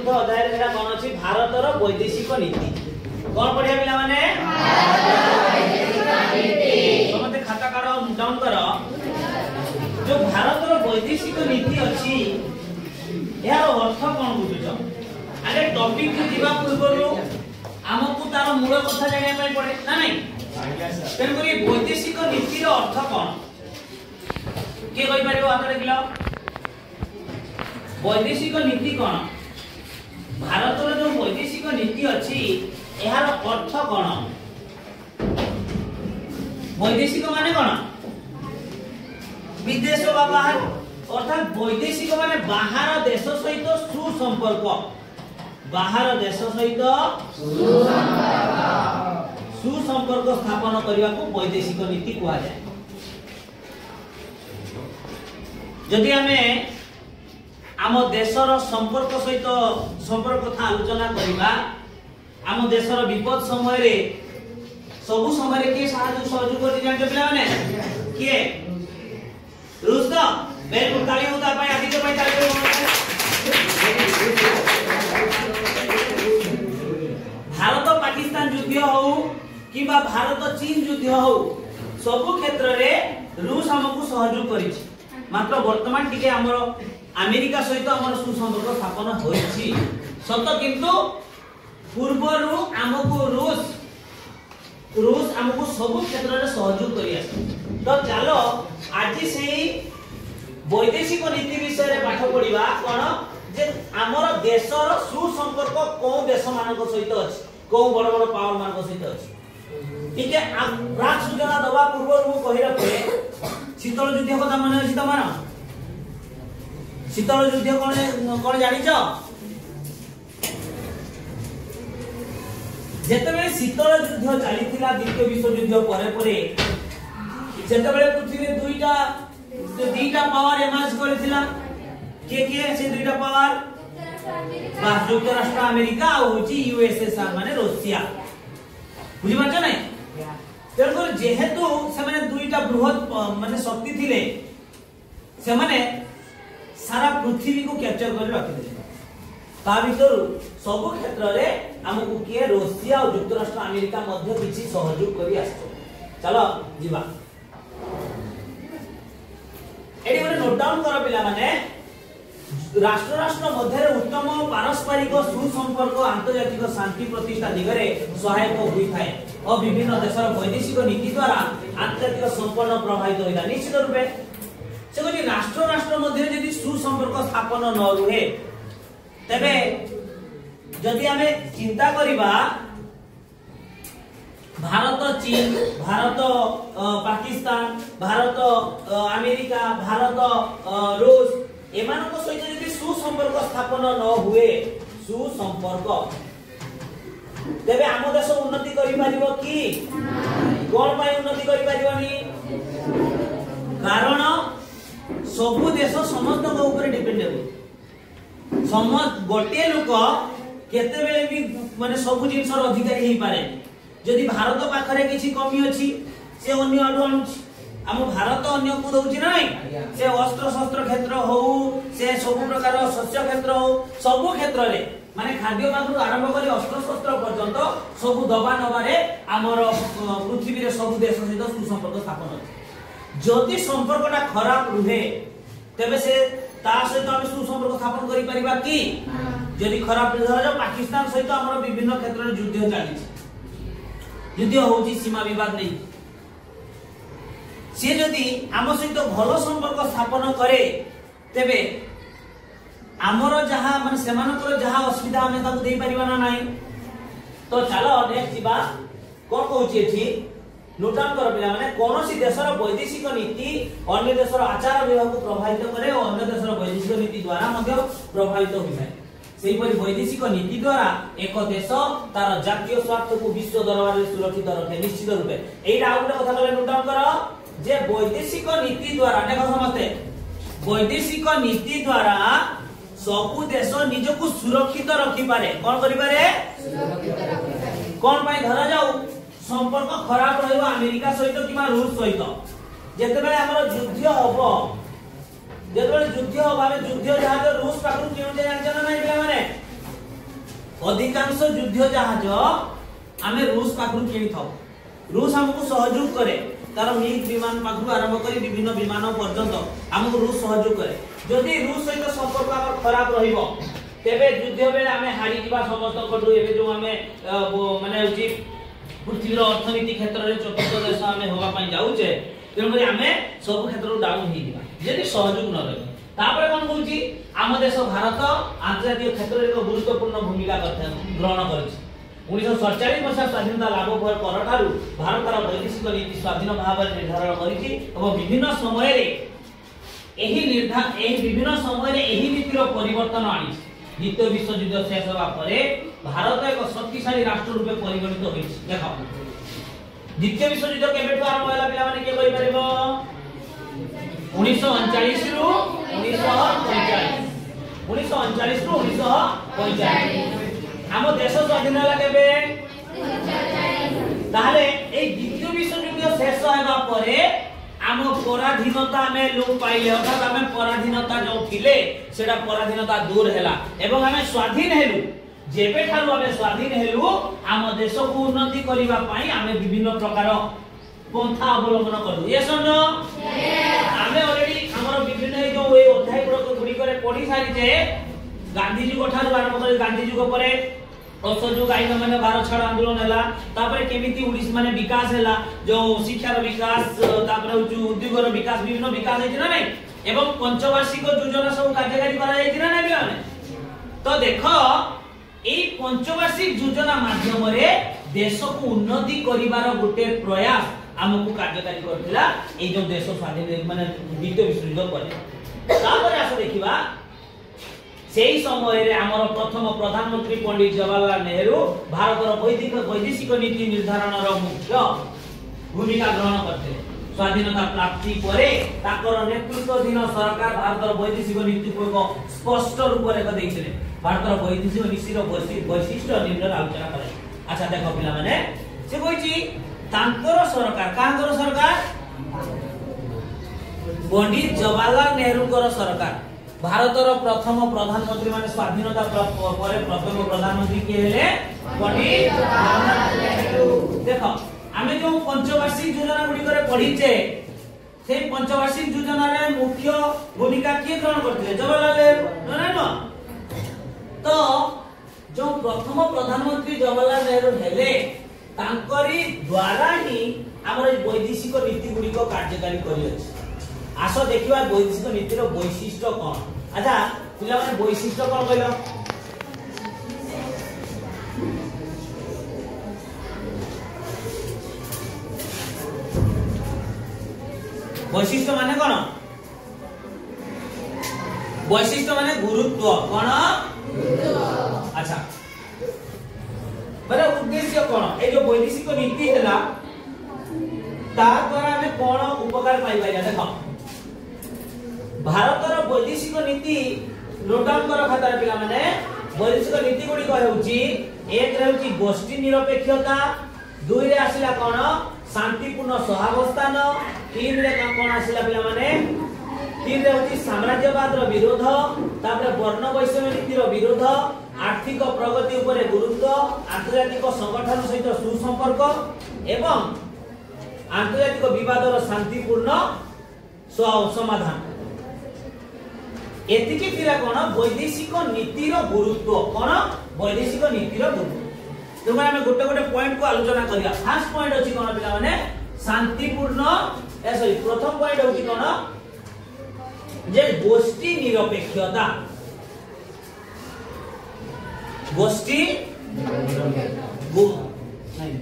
चतुर्थ अध्याय रे कोन अछि भारतर वैदेशिक नीति कोन पढिया पिला माने भारतर वैदेशिक नीति समते खाता काढो डाउन करो जो भारतर वैदेशिक नीति अछि यार अर्थ कोन बुझुछ अरे टॉपिक को दिबा पूर्वरु हमकु तार मूल कथा जानिया पय पड़े ना नहीं तेन करी वैदेशिक नीति रो अर्थ कोन के कहि परिबो आतरे किलो वैदेशिक नीति कोन भारतर जो वैदेशिक नीति अछि एहार अर्थ कोन वैदेशिक माने कोन विदेश बा बाहर अर्थात वैदेशिक माने बाहर देश सहित सुसंपर्क बाहर देश सहित सुसंपर्क स्थापन करने को वैदेशिक नीति कहा जाए जदि हमें आम देशर संपर्क सहित संपर्क कथा आलोचना करिबा आम देशर विपद समय रे सब समय रे के सहायता सहयोग करते जानते पिला माने के रूस तो बिल्कुल ताली होता पाए आदि के पाए ताली भारत पाकिस्तान युद्ध हो किबा भारत चीन युद्ध हो सब क्षेत्र रे रूस हमकु सहयोग करिछि मात्र वर्तमान टिके हमर अमेरिका सहित हमर सुसंपर्क स्थापन होइछि सत किंतु पूर्वरु हमकु रूस हमकु सब क्षेत्र रे सहयोग करि आछि तो चलो आज सेही वैदेशिक नीति विषय रे पाठ पढिबा कोन जे हमर देशर सुसंपर्क को देश मानक सहित अछि को बड़ बड़ पावर मानक सहित अछि ठीक है प्राक सूचना दबा पूर्व मु कहि रखे शीतल युद्ध कथा माने अछि तमार शीतल युद्ध कोन जानि छ जेतेबेले शीतल युद्ध चलीथिला द्वितीय विश्व युद्ध परे परे जेतेबेले पृथ्वी रे दुईटा पावर एमर्ज करथिला के से दुईटा पावर संयुक्त राष्ट्र अमेरिका और यूएसएसआर माने रूसिया बुझी पाछ नै तेरको जेहेतु से माने दुईटा बृहत माने शक्ति थिले से माने सारा पृथ्वी को कैप्चर कर रखि दिले ता भीतर सब क्षेत्र रे हमकु के रूसिया और संयुक्त राष्ट्र अमेरिका मध्य किछि सहयोग करी आछो चलो जीवा एडी गोटे नोट डाउन करो पिला माने राष्ट्र राष्ट्र मध्य उत्तम पारस्परिक सुसंपर्क आंतर्जातिक शांति प्रतिष्ठा दिगरे सहायक होई थाए और विभिन्न देशर वैदेशिक नीति द्वारा आंतर्जातिक संपर्क प्रभावित होइदा निश्चित रूपे से कोनी राष्ट्र राष्ट्र मध्य यदि सुसंपर्क स्थापन न रुहे तबे जदि हमें चिंता करिबा भारत चीन भारत पाकिस्तान भारत अमेरिका भारत रूस एमानको सहित यदि सुसंपर्क स्थापन न हुए सुसंपर्क तेबे आम देश उन्नति करि परिबो कि कोन पय उन्नति करि परिबोनी कारण सब देश समस्त को ऊपर डिपेंडेबल समस्त गोटे लोक केते बेले भी माने सब जिंसर अधिकारी हे पारे जदि भारत पाखरे किछि कमी अछि से अन्य आडु अनुछि हम भारत अन्य को दउछि नै से अस्त्र शस्त्र क्षेत्र हो से सब प्रकार शस्य क्षेत्र हो सब क्षेत्र रे माने खाद्य पाखरु आरंभ करी अस्त्र शस्त्र पर्यंत सब दबा नबारे हमर पृथ्वी रे सब देश सहित सुसंपर्क स्थापन अछि जदि संपर्कटा खराब रुहे तबे से ता सहित हम सुसंपर्क स्थापन करि परिबा कि जदि खराब धर जो पाकिस्तान सहित हमर विभिन्न क्षेत्र रे युद्ध चालि युद्ध होउछि सीमा विवाद नै से जदि आम सहित भलो संपर्क स्थापन करे तेबे आमर जहा माने सेमानकर जहा असुविधा हमें ताकु देई परिबा ना नाही तो चलो नेक्स्ट जीवा कोन कहूची एठी नोट डाउन कर पिला माने कोनोसी देशर वैदेशिक नीति अन्य देशर आचार व्यवहार को प्रभावित करे और अन्य देशर वैदेशिक नीति द्वारा मध्य प्रभावित होइଥାଏ सेही परि वैदेशिक नीति द्वारा एक देश तार जातीय स्वार्थ को विश्व दरबार रे सुरक्षित रखे निश्चित रूपे एटा आ गुटे कथा कले नोट डाउन करो जे वैदेशिक नीति द्वारा देखो समझते वैदेशिक नीति द्वारा सबु देश निजको सुरक्षित रखि पारे कोन करि पारे सुरक्षित रखि पारे कोन पय धरा जाऊ संपर्क खराब रहइबो अमेरिका सहित किबा रूस सहित जेते बेले हमर युद्ध होबो जेते बेले युद्ध होबारे युद्ध जहाज रूस पाखु किउ जे जानछ ना नै पिला माने अधिकांश युद्ध जहाज आमे रूस पाखरु किनि थाउ रूस हमको सहयोग करे तार मिग विमान पाखरु आरंभ करी विभिन्न विमान पर्यंत हमको रूस सहयोग करे जदि रूस सहित संपर्क हमर खराब रहिबो तेबे युद्ध बेले आमे हारी दिबा समस्त कटु एबे जो आमे माने होची पृथ्वीर अर्थनीति क्षेत्र रे चतुर्थ देश आमे होबा पई जाउचे तेनकरी आमे सब क्षेत्र डाउन ही दिबा जदि सहयोग न रहे तापर कोन कहूची आम देश भारत आंतर्जातिक क्षेत्र रे एक गुरुत्वपूर्ण भूमिका ग्रहण करछि 1947 मसीहा स्वाधीनता लाभ परठारु भारतर वैदेशिक नीति स्वाधीन भाव निर्धारण करिछि और विभिन्न समय रे एही विभिन्न समय रे एही नीतिर परिवर्तन आनिछि द्वितीय विश्व युद्ध शेष होगा परे भारत एक शक्तिशाली राष्ट्र रूपे परिगणित होइछि देखो द्वितीय विश्व युद्ध केबेठु आरंभ होला पिला माने के कहि परिबो 1939 रु 1939 रु 1945 हम देश स्वाधीन होला केबे ताहले ए द्वितीय विश्व युद्ध शेष होगा परे आम पराधीनता में लोप पाइले अर्थात आम पराधीनता जो थिले सेटा पराधीनता दूर हैला एवं आम स्वाधीन हेलु जेबे ठारु आम स्वाधीन हेलु आम देश को उन्नति करिबा पई आम विभिन्न प्रकार पंथा अवलंबन करू ये सुनो आम ऑलरेडी हमर विभिन्न जो ए अध्याय गुडी करे पढी सारी जे गांधी जी को ठारु आरंभ कर गांधी जी को परे असहयोग आईन माने भारत छाड़ आंदोलन हैला तापरे केमिति उड़ीस माने विकास हैला जो शिक्षार विकास तापरे उद्योगर विकास विभिन्न विकास है ना नहीं एवं पंचवार्षिक योजना सब कार्यकारी करा जाय ना नहीं बिलाने तो देखो ए पंचवार्षिक योजना माध्यम रे देश को उन्नति करिवार गोटे प्रयास हमकु कार्यकारी करथिला ए जो देश स्वाधीन माने द्वितीय विश्व युद्ध परे तापरे आस देखिबा सेही समय रे हमर प्रथम प्रधानमंत्री पंडित जवाहरलाल नेहरू भारतर वैदेशिक नीति निर्धारण रो मुख्य भूमिका ग्रहण करते स्वाधीनता प्राप्ति परे ताकर नेतृत्वाधीन सरकार भारतर वैदेशिक नीति को स्पष्ट रूप रे दैथिले भारतर वैदेशिक नीति रो वैशिष्ट्य निम्न आलोचना करे अच्छा देखो पिला माने से कहिची तांकर सरकार कांकर सरकार पंडित जवाहरलाल नेहरू कर सरकार भारतर प्रथम प्रधानमंत्री माने स्वाधीनता परे प्रथम प्रधानमंत्री के हेले पंडित जवाहरलाल नेहरू देखो आमे जो पंचवार्षिक योजना गुडी करे पढिचे से पंचवार्षिक योजना रे मुख्य भूमिका के ग्रहण करथिले जवाहरलाल नेहरू न तो जो प्रथम प्रधानमंत्री जवाहरलाल नेहरू हेले तांकरी द्वारा ही हमर वैदेशिक नीति गुडी को कार्यकारी करि अछि आस देखिबा वैदेशिक नीतिर वैशिष्ट्य कोन अच्छा पिला माने वैशिष्ट्य कोन कहलो वैशिष्ट्य माने कोन वैशिष्ट्य माने गुरुत्व कोन गुरुत्व अच्छा माने उद्देश्य कोन ए जो वैदेशिक नीति हैला ता द्वारा हमें कोन उपकार पाइबा देखो भारतर वैदेशिक नीति नोट डाउन कर खाता पिला माने वैदेशिक नीति गुडी कहउची एक रहउची गोष्ठी निरपेक्षता दुई रे आसिला कोन शांतिपूर्ण सहावस्थान तीन रे कोन आसिला पिला माने तीन रे होची साम्राज्यवाद रो विरोध तापर वर्ण वैषम्य नीति रो विरोध आर्थिक प्रगति उपरे गुरुत्व आंतर्जातिक संगठन सहित सुसंपर्क एवं आंतर्जातिक विवाद रो शांतिपूर्ण समाधान एतिकी थिला कोन वैदेशिक नीतिर गुरुत्व कोन वैदेशिक नीतिर गुरुत्व तो हम गोटे गोटे पॉइंट को आलोचना करिया फर्स्ट पॉइंट अछि कोन पिला माने शांतिपूर्ण सॉरी प्रथम पॉइंट होछि कोन जे गोष्ठी निरपेक्षता गोष्ठी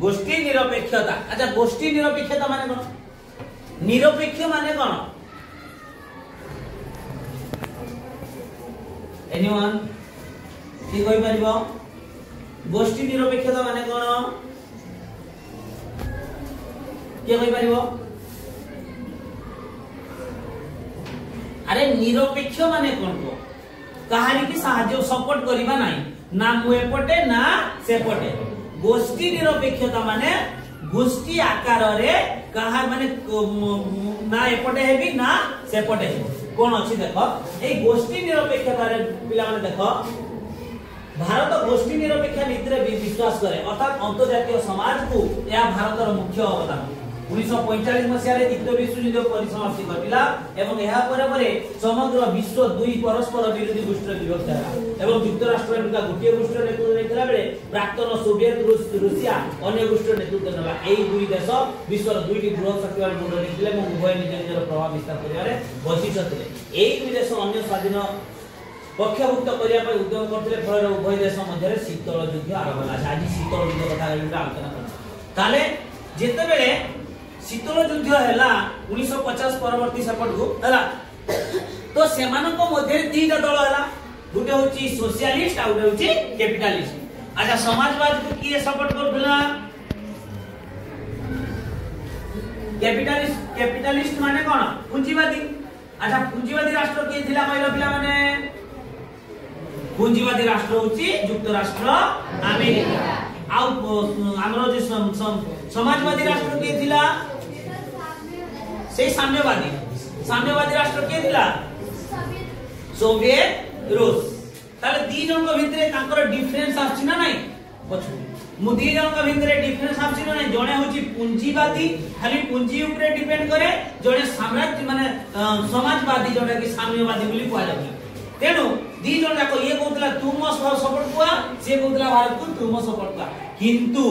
गोष्ठी निरपेक्षता अच्छा गोष्ठी निरपेक्षता माने कोन निरपेक्ष माने कोन एनीवन की कहि परिबो गोष्ठी निरपेक्षता माने कोन के कहि परिबो अरे निरपेक्ष माने कोन को कहानी की सहाय्य सपोर्ट करिबा नाही ना मु एपटे ना सेपटे गोष्ठी निरपेक्षता माने गोष्ठी आकार रे कहा माने ना एपटे हेबी ना सेपटे हेबी कोन अछि देखो ए गोष्ठी निरपेक्षता रे पिला माने देखो भारत गोष्ठी निरपेक्ष नीति रे विश्वास करे अर्थात अंतर्जातीय समाज को यह भारतर मुख्य अवदान 1945 मसिया रे द्वितीय विश्व युद्ध परिसमाप्ति घटिला एवं यह परे समग्र विश्व दुई परस्पर विरोधी गोष्ठी विभक्त ହେଲା एवं युक्तराष्ट्र अमेरिका गोटे गोष्ठी नेतृत्व देथिला बेले प्राक्तन सोवियत रूसिया अन्य गोष्ठी नेतृत्व नेला एई दुई देश विश्वर दुईटी बृहत शक्ति मुंड नेथिले एवं उभय निज निजर प्रभाव विस्तार करिवारे बसित ଥିଲେ एई दुई देश अन्य स्वाधीन पक्षभुक्त करिया पर उद्यम करथिले फल उभय देश मध्य शीतल युद्ध आरंभ होला आज शीतल युद्ध कथा आलोचना करब ताले जेते बेले शीतल युद्ध हैला 1950 परवर्ती सपोर्ट को हैला तो सेमानक मध्य तीन दल हैला गुटे होची सोशलिस्ट आ गुटे होची कैपिटलिस्ट अच्छा समाजवाद को किए सपोर्ट करथला कैपिटलिस्ट माने कोन पूंजीवादी अच्छा पूंजीवादी राष्ट्र के थिला कहला पिला माने पूंजीवादी राष्ट्र होची युक्तराष्ट्र अमेरिका आ हमरो जे समाजवादी राष्ट्र के थिला से साम्यवादी राष्ट्र के थिला सोवियत रूस ताले दी जन को भितरे तांकर डिफरेंस आछि ना नाही पछ मु दी जन को भितरे डिफरेंस आछि ना नाही जणे होची पूंजीवादी खाली पूंजी ऊपर डिपेंड करे जणे साम्राज्य माने समाजवादी जणे कि साम्यवादी बोली कोआ जाय तेनु दी जन जाको ये कहतला तुम सपोर्ट कुआ से कहतला भारत को तुम सपोर्ट कुआ किंतु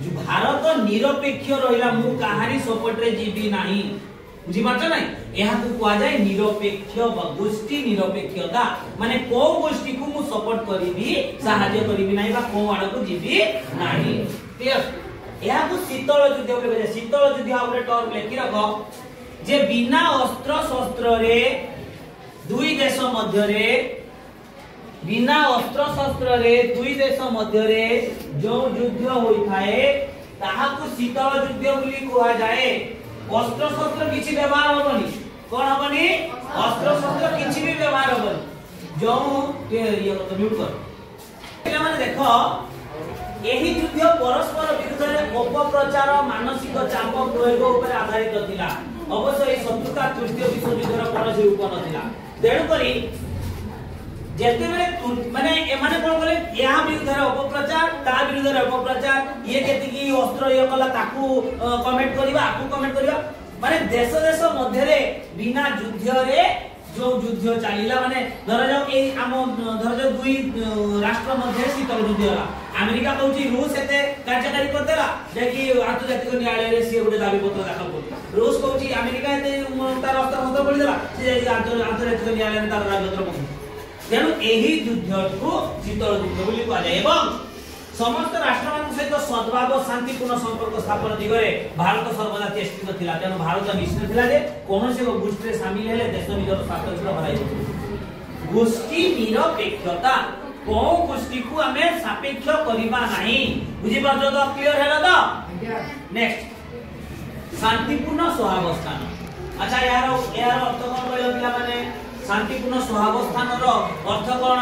जो भारत निरपेक्ष रहिला मु कहानी सपोर्ट रे जीबी नाही बुझी पाछ नाही एहा को कुआ जाय निरपेक्ष गोष्ठी निरपेक्षता माने को गोष्ठी को मु सपोर्ट करिबी सहाय्य करिबी नाही बा को आड़ को जीबी नाही क्लियर एहा को शीतल युद्ध बोले शीतल युद्ध आपरे टर्म लेखि रखो जे बिना अस्त्र शस्त्र रे दुई देश मध्य रे बिना अस्त्र शस्त्र रे दुई देश मध्य रे जो युद्ध होई थाए ताहा को शीतल युद्ध बोली कहा जाए अस्त्र शस्त्र किछि व्यवहार होबनी कोन होबनी अस्त्र शस्त्र किछि भी व्यवहार होबनी जो ये तो म्यूट कर पिला माने देखो एही युद्ध परस्पर विरुद्ध रे अपप्रचार मानसिक चाप प्रयोग ऊपर आधारित थिला अवश्य ए शत्रुता तृतीय विश्व युद्धर कौनसी रूप नथिला तेणु करी जेते बेले माने एमाने कोन बोले या विरुद्ध रे अपप्रचार ता विरुद्ध रे अपप्रचार ये केति की अस्त्र ये कला ताकू कमेंट करबा आकू कमेंट करबा माने देश देश मध्य रे बिना युद्ध रे जो युद्ध चलिला माने धर जाओ ए हम धर जाओ दुई राष्ट्र मध्य शीतल युद्ध होला अमेरिका कहूची रूस एते कार्यकारी करदेला जे कि आंतर्जातिक न्यायालय रे से गुटे दाबी पत्र दाखल कर रूस कहूची अमेरिका एते तार अस्त्र मत बोली देला से आंतर्जातिक न्यायालय रे तार राजपत्र पकड़ तेणु एही युद्ध को शीतल युद्ध बोली कहा जाय एवं समस्त राष्ट्रमान सहित सद्भाव शांतिपूर्ण संपर्क स्थापन दिगरे भारत सर्वदा चेष्टित थिला तेणु भारत निश्चित थिला जे कोनोसे गोष्ठी रे शामिल हेले देश निजर स्वातंत्र्य हराई गोष्ठी निरपेक्षता को गोष्ठी को हमें सापेक्ष करिबा नाही बुझी पाछो तो क्लियर हैला तो नेक्स्ट शांतिपूर्ण सहावस्थान अच्छा यार अर्थ कोन कहलो पिला माने शांतिपूर्ण सहावस्थान रो अर्थ कोन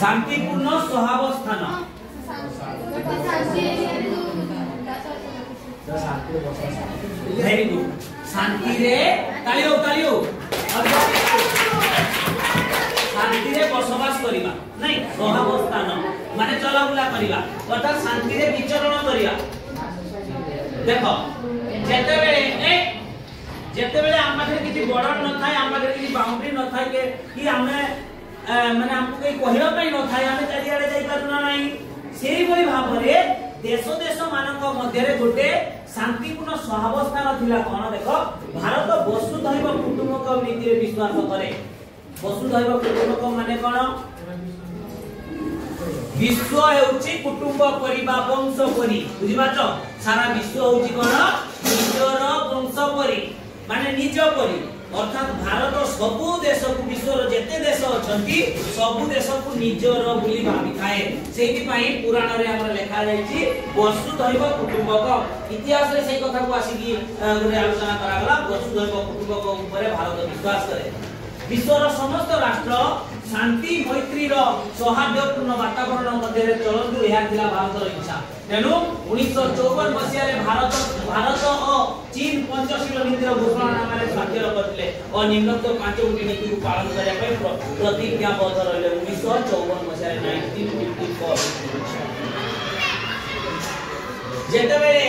शांतिपूर्ण सहावस्थान वेरी गुड शांति रे तालियो शांति रे बसवास करिबा नहीं सहावस्थान माने चला बुला करिबा अर्थात शांति रे विचरण करिया देखो जेते बेले हम पाखे किछि बॉर्डर न थाए हम पाखे किछि बाउंड्री न थाए के कि हमें माने हमको कई कहला पई न थाए हमें चारियाडे जाई पारुना नाही सेही भली भाबरे देश मानक मध्य रे गोटे शांतिपूर्ण सहावस्थान थिला कोन देखो भारत वसुधैव कुटुंबकम नीति रे विश्वास करे वसुधैव कुटुंबकम माने कोन विश्व हेउची कुटुंब परिवार वंश परि बुझिबाचो सारा विश्व होउची कोन निजर वंश परि माने निज परि अर्थात भारत सबु देश को विश्वर जेते देश अछंती सबु देश को निजर बोली भाबी थाए सेहि पई पुराण रे हमर लेखा जाईची वसुधैव कुटुंबकम इतिहास रे सेही कथा को आसी की आलोचना करा गला वसुधैव कुटुंबकम ऊपर भारत विश्वास करे विश्वर समस्त राष्ट्र शांति मैत्री रो सौहार्दपूर्ण वातावरण मध्य रे चलंतु एहा थिला भारत रो इच्छा तेनु 1954 मसिया रे भारत और चीन पंचशील नीतिर घोषणानामारे स्वाक्षर करथिले और निम्नलिखित पांचगोटी नीति को पालन करिया पय प्रतिज्ञाबद्ध रहिले 1954 मसिया 1954 जेतेबेले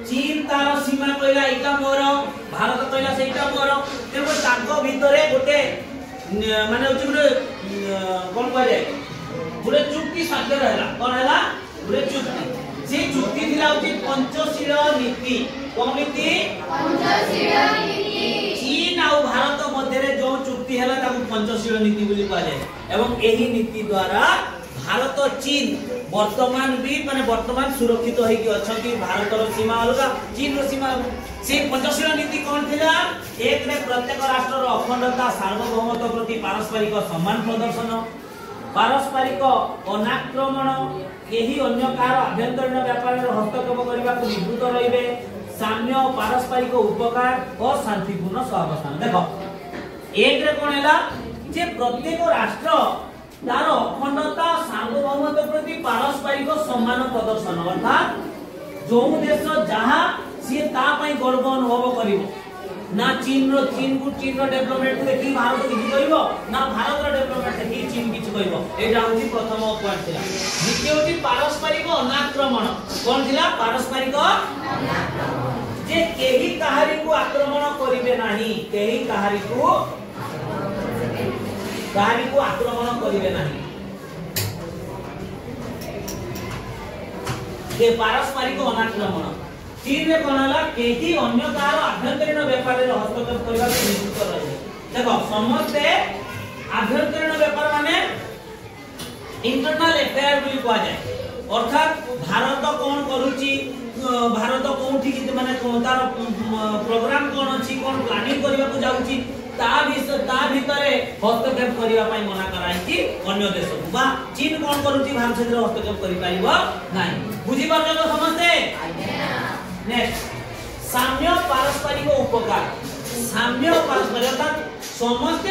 चीन तार सीमा कहला इटा मोर भारत कहला सेटा मोर तेको ताको भितरे गोटे माने होची गोटे कोन कहले गोटे चुक्ति स्वाक्षर हैला कोन हैला गोटे चुक्ति से चुक्ति थिला होची पंचशील नीति कोन नीति पंचशील नीति चीन और भारत मध्य रे जो चुक्ति हैला ताको पंचशील नीति बोली कहा जाय एवं एही नीति द्वारा भारत चीन वर्तमान भी माने वर्तमान सुरक्षित होई कि अछंती भारत रो सीमा अलगा चीन रो सीमा से पंचशील नीति कोन थिला एक रे प्रत्येक राष्ट्र रो अखंडता सार्वभौमत्व प्रति पारस्परिक सम्मान प्रदर्शन पारस्परिक अनाक्रमण केही अन्य कार आभ्यंतरीण व्यापार रो हस्तक्षेप करबा को निवृत्त रहिबे साम्य पारस्परिक उपकार और शांतिपूर्ण सहावस्थान देखो एक रे कोन हैला जे प्रत्येक राष्ट्र तार अखंडता सार्वभौमत्व प्रति पारस्परिक सम्मान प्रदर्शन अर्थात जो देश जहां सी ता पई गर्व अनुभव करिवो ना चीन रो डेवलपमेंट देखि भारत किछि करिवो ना भारत रो डेवलपमेंट देखि चीन किछि करिवो एटा होची प्रथम पॉइंट थिला द्वितीय होची पारस्परिक अनाक्रमण कोन थिला पारस्परिक अनाक्रमण जे केही काहारी को आक्रमण करिवे नाही केही काहारी को आक्रमण करिवे नाही के पारस्परिक अनाक्रमण चीन रे कोनला केही अन्य कार आभ्यंतरीण व्यापार रे हस्तक्षेप करबा को निवृत्त रहे देखो समस्त आभ्यंतरीण व्यापार माने इंटरनल अफेयर बोली कहा जाय अर्थात भारत कोन करूची भारत कोठी कि माने तार प्रोग्राम कोन अछि कोन प्लानिंग करबा को जाउची ता भितरे हस्तक्षेप करिवा पई मना कराइची अन्य देश को बा चीन कोन करूची भारत से हस्तक्षेप करि पाइबो नाही बुझी परले तो समझते नेक्स्ट साम्य पारस्परिक उपकार साम्य पारस्परिक अर्थात समस्त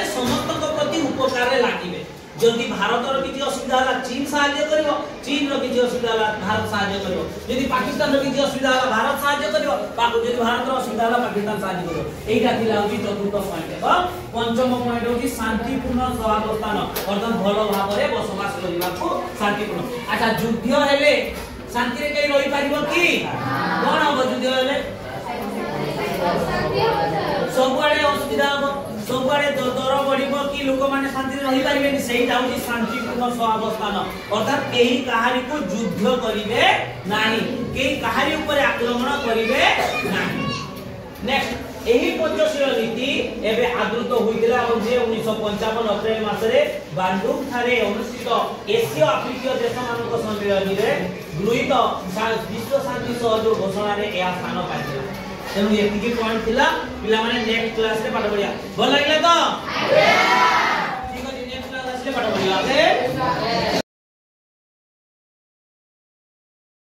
प्रति उपकार रे लागिबे जदि भारत रो किछि असुविधा होला चीन सहायता करिवो चीन रो किछि असुविधा होला भारत सहायता करिवो जदि पाकिस्तान रो किछि असुविधा होला भारत सहायता करिवो जदि भारत रो असुविधा होला पाकिस्तान सहायता करिवो एटा थिला होची चतुर्थ पॉइंट पंचम पॉइंट होची शांतिपूर्ण सहावस्थान अर्थात भलो भाबरे बसवास करिवा को शांतिपूर्ण अच्छा युद्ध हेले शांति रे कई रहि पारिबो की कोन हो युद्ध हेले सबआडे असुविधा हो सबआडे दर बढ़िबो कि लोक माने शांति रे रहि पारिबेनी सेहिटा होची शांतिपूर्ण सहावस्थान अर्थात केही काहारी को युद्ध करिवे नाही केही काहारी ऊपर आक्रमण करिवे नाही नेक्स्ट एही पंचशील नीति एबे आदृत होइतिला और जे 1955 अप्रैल मासरे बांडुक थारे अनुष्ठित एशिया अफ्रीकीय देश मानक सम्मेलन रे गृहीत विश्व शांति सहयोग घोषणा रे या स्थान पाइतिला तेनु एतिकी पॉइंट थिला पिला माने नेक्स्ट क्लास रे पाठ पढिया भल लागले तो ठीक अछि नेक्स्ट क्लास रे पाठ पढिया